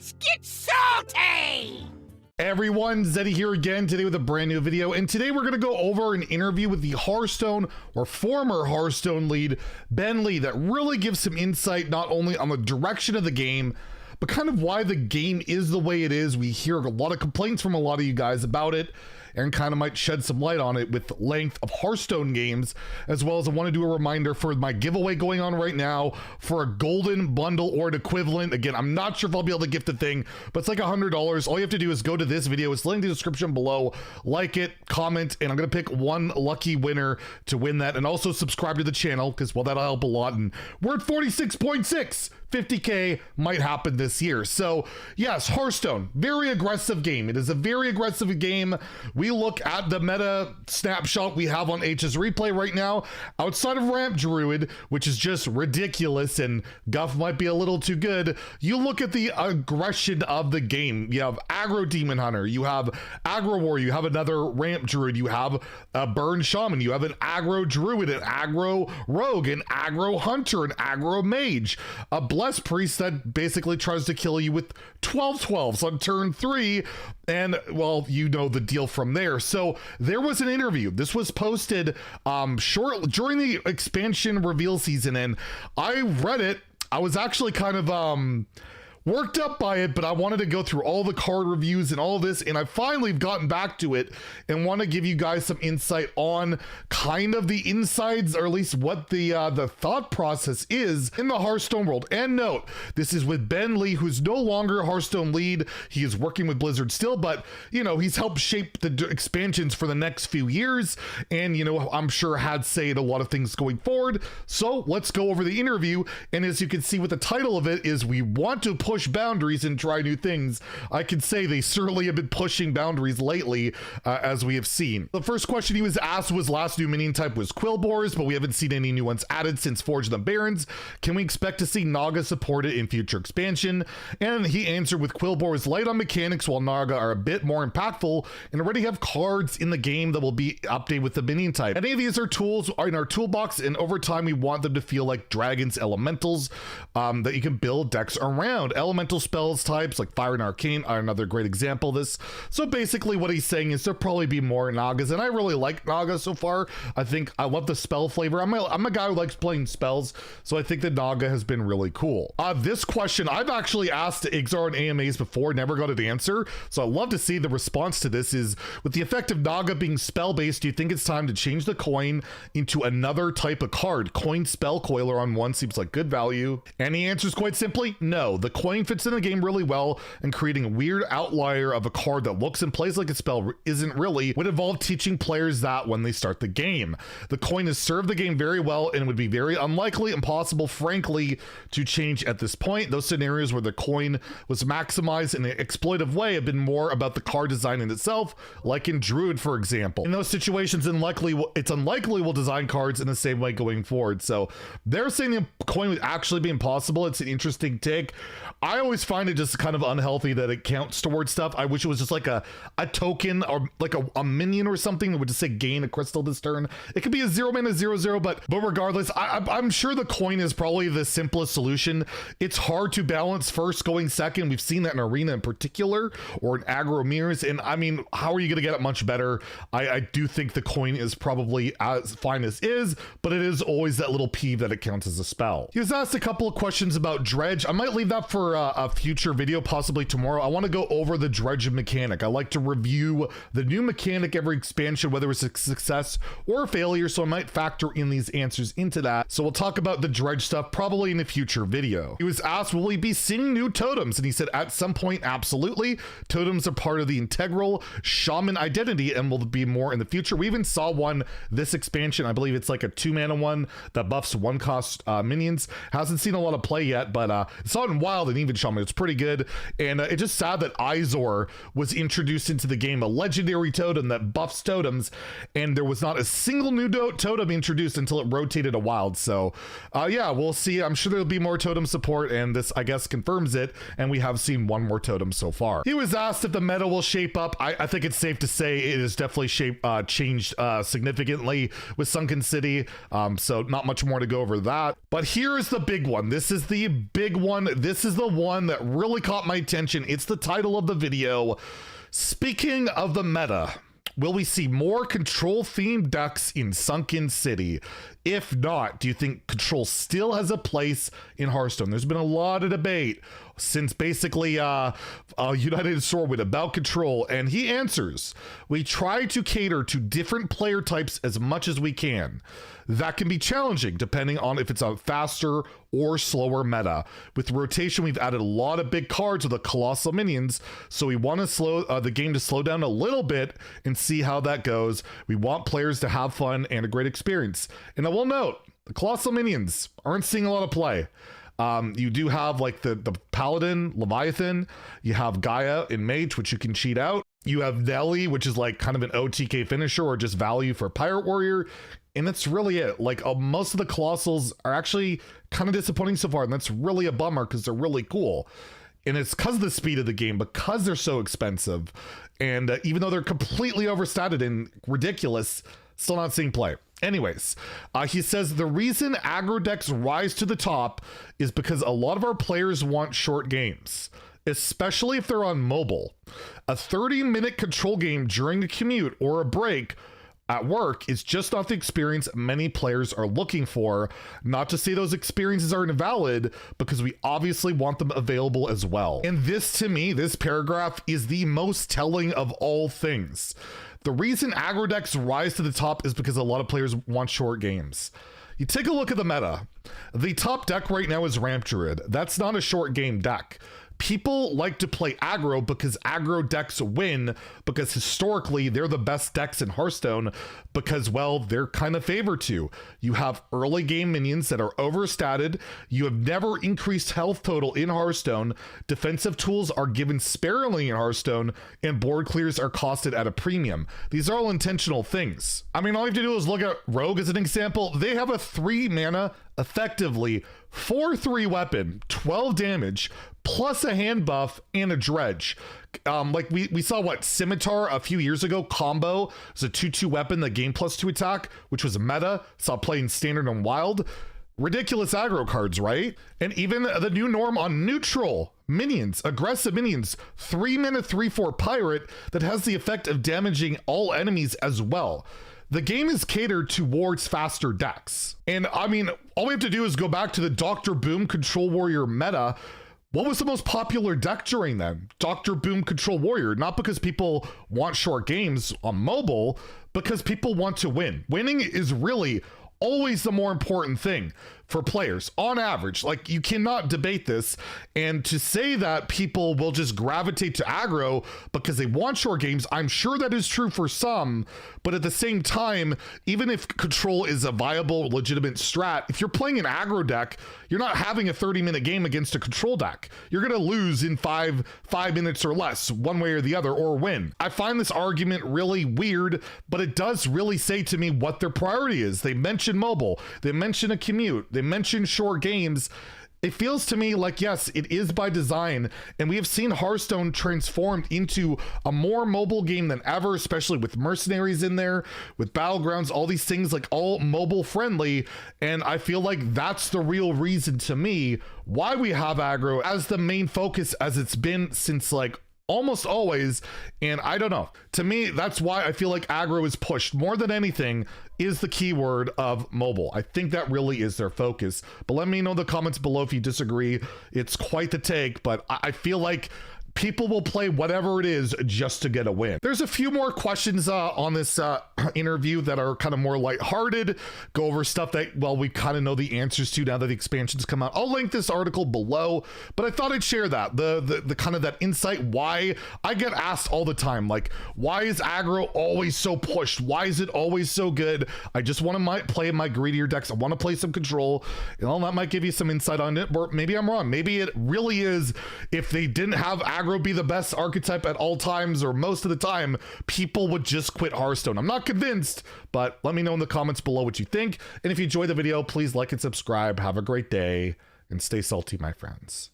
Let's get salty! Hey everyone, Zeddy here again today with a brand new video, and today we're going to go over an interview with the Hearthstone or former Hearthstone lead Ben Lee that really gives some insight not only on the direction of the game, but kind of why the game is the way it is. We hear a lot of complaints from a lot of you guys about it, and kind of might shed some light on it with the length of Hearthstone games, as well as I want to do a reminder for my giveaway going on right now for a golden bundle or an equivalent. Again, I'm not sure if I'll be able to gift the thing, but it's like $100. All you have to do is go to this video. It's linked in the description below. Like it, comment, and I'm going to pick one lucky winner to win that. And also subscribe to the channel because, well, that'll help a lot. And we're at 46.6. 50K might happen this year. So yes, Hearthstone, very aggressive game. It is a very aggressive game. We look at the meta snapshot we have on HS Replay right now, outside of Ramp Druid, which is just ridiculous, and Guff might be a little too good. You look at the aggression of the game. You have Aggro Demon Hunter, you have Aggro Warrior, you have another Ramp Druid, you have a Burn Shaman, you have an Aggro Druid, an Aggro Rogue, an Aggro Hunter, an Aggro Mage, a Blessed Priest that basically tries to kill you with 12/12s on turn 3, and well, you know the deal from there. So there was an interview. This was posted during the expansion reveal season, and I read it. I was actually kind of worked up by it, but I wanted to go through all the card reviews and all this, and I finally gotten back to it and want to give you guys some insight on kind of the insides, or at least what the thought process is in the Hearthstone world. And note, this is with Ben Lee, who's no longer Hearthstone lead. He is working with Blizzard still, but you know, he's helped shape the expansions for the next few years, and you know, I'm sure had say in a lot of things going forward. So let's go over the interview, and as you can see with the title of it is "We Want to Push boundaries and try new things." I can say they certainly have been pushing boundaries lately, as we have seen. The first question he was asked was last new minion type was Quillbores, but we haven't seen any new ones added since Forge of the Barons. Can we expect to see Naga supported in future expansion? And he answered with Quillbores light on mechanics while Naga are a bit more impactful and already have cards in the game that will be updated with the minion type. Any of these are tools are in our toolbox, and over time we want them to feel like dragons elementals that you can build decks around. Elemental spells types like Fire and Arcane are another great example of this. So basically what he's saying is there'll probably be more Nagas, and I really like Naga so far. I think I love the spell flavor. I'm a guy who likes playing spells, so I think the Naga has been really cool. This question I've actually asked Ixar and AMAs before, never got an answer, so I'd love to see the response to this. Is with the effect of Naga being spell based, do you think it's time to change the coin into another type of card? Coin spell coiler on one seems like good value, and the answer is quite simply no. The coin fits in the game really well, and creating a weird outlier of a card that looks and plays like a spell isn't really would involve teaching players that when they start the game. The coin has served the game very well and would be very unlikely, impossible frankly, to change at this point. Those scenarios where the coin was maximized in an exploitive way have been more about the card design in itself, like in Druid for example. In those situations it's unlikely we'll design cards in the same way going forward. So they're saying the coin would actually be impossible. It's an interesting take. I always find it just kind of unhealthy that it counts towards stuff. I wish it was just like a token or like a minion or something that would just say gain a crystal this turn. It could be a 0-mana 0/0, but regardless, I'm sure the coin is probably the simplest solution. It's hard to balance first going second. We've seen that in Arena in particular, or in Aggro Mirrors, and I mean, how are you going to get it much better? I do think the coin is probably as fine as is, but it is always that little peeve that it counts as a spell. He was asked a couple of questions about Dredge. I might leave that for a future video, possibly tomorrow. I want to go over the Dredge mechanic. I like to review the new mechanic every expansion, whether it's a success or a failure, so I might factor in these answers into that. So we'll talk about the Dredge stuff probably in a future video. He was asked, will we be seeing new totems? And he said, at some point, absolutely. Totems are part of the integral shaman identity and will be more in the future. We even saw one this expansion. I believe it's like a 2-mana one that buffs 1-cost minions. Hasn't seen a lot of play yet, but saw it in Wild and even Shaman. It's pretty good, and it's just sad that Izor was introduced into the game, a legendary totem that buffs totems, and there was not a single new totem introduced until it rotated a Wild. So yeah, we'll see. I'm sure there'll be more totem support, and this I guess confirms it, and we have seen one more totem so far. He was asked if the meta will shape up. I think it's safe to say it has definitely changed significantly with Sunken City, so not much more to go over that. But here is the big one. This is the big one. This is the one that really caught my attention. It's the title of the video. Speaking of the meta, will we see more control-themed decks in Sunken City? If not, do you think control still has a place in Hearthstone? There's been a lot of debate since basically United Sword about control, and he answers, we try to cater to different player types as much as we can. That can be challenging depending on if it's a faster or slower meta. With rotation, we've added a lot of big cards with the colossal minions, so we want to slow the game to slow down a little bit and see how that goes. We want players to have fun and a great experience. And I will note, the colossal minions aren't seeing a lot of play. You do have like the Paladin, Leviathan, you have Gaia in Mage, which you can cheat out. You have Nelly, which is like kind of an OTK finisher or just value for Pirate Warrior. And that's really it. Like most of the Colossals are actually kind of disappointing so far. And that's really a bummer because they're really cool. And it's because of the speed of the game, because they're so expensive. And even though they're completely overstated and ridiculous, still not seeing play. Anyways, he says the reason aggro decks rise to the top is because a lot of our players want short games, especially if they're on mobile. A 30-minute control game during a commute or a break at work is just not the experience many players are looking for. Not to say those experiences are invalid, because we obviously want them available as well. And this, to me, this paragraph is the most telling of all things. The reason aggro decks rise to the top is because a lot of players want short games. You take a look at the meta. The top deck right now is Ramp Druid. That's not a short game deck. People like to play aggro because aggro decks win, because historically they're the best decks in Hearthstone because, well, they're kind of favored to. You have early game minions that are overstated. You have never increased health total in Hearthstone. Defensive tools are given sparingly in Hearthstone, and board clears are costed at a premium. These are all intentional things. I mean, all you have to do is look at Rogue as an example. They have a 3 mana, effectively 4/3 weapon, 12 damage, plus a hand buff and a dredge. Like we saw what Scimitar a few years ago combo. It's a 2/2 weapon, the game plus 2 attack, which was a meta. Saw playing standard and wild. Ridiculous aggro cards, right? And even the new norm on neutral minions, aggressive minions, 3 mana 3/4 pirate that has the effect of damaging all enemies as well. The game is catered towards faster decks. And I mean, all we have to do is go back to the Dr. Boom Control Warrior meta. What was the most popular deck during then? Dr. Boom Control Warrior. Not because people want short games on mobile, because people want to win. Winning is really always the more important thing for players on average. Like, you cannot debate this. And to say that people will just gravitate to aggro because they want short games, I'm sure that is true for some, but at the same time, even if control is a viable, legitimate strat, if you're playing an aggro deck, you're not having a 30-minute game against a control deck. You're gonna lose in five minutes or less, one way or the other, or win. I find this argument really weird, but it does really say to me what their priority is. They mention mobile, they mention a commute, they mention short games. It feels to me like, yes, it is by design, and we have seen Hearthstone transformed into a more mobile game than ever, especially with mercenaries in there, with Battlegrounds, all these things, like all mobile friendly. And I feel like that's the real reason to me why we have aggro as the main focus, as it's been since like almost always. And I don't know, to me, that's why I feel like aggro is pushed more than anything is the keyword of mobile. I think that really is their focus, but let me know in the comments below if you disagree. It's quite the take, but I feel like people will play whatever it is just to get a win. There's a few more questions on this interview that are kind of more lighthearted. Go over stuff that, well, we kind of know the answers to now that the expansions come out. I'll link this article below, but I thought I'd share that, the kind of that insight. Why I get asked all the time, like, why is aggro always so pushed? Why is it always so good? I just want to play my greedier decks. I want to play some control, and all that might give you some insight on it, or maybe I'm wrong. Maybe it really is, if they didn't have aggro be the best archetype at all times or most of the time, people would just quit Hearthstone. I'm not convinced, but let me know in the comments below what you think. And if you enjoyed the video, please like and subscribe. Have a great day and stay salty, my friends.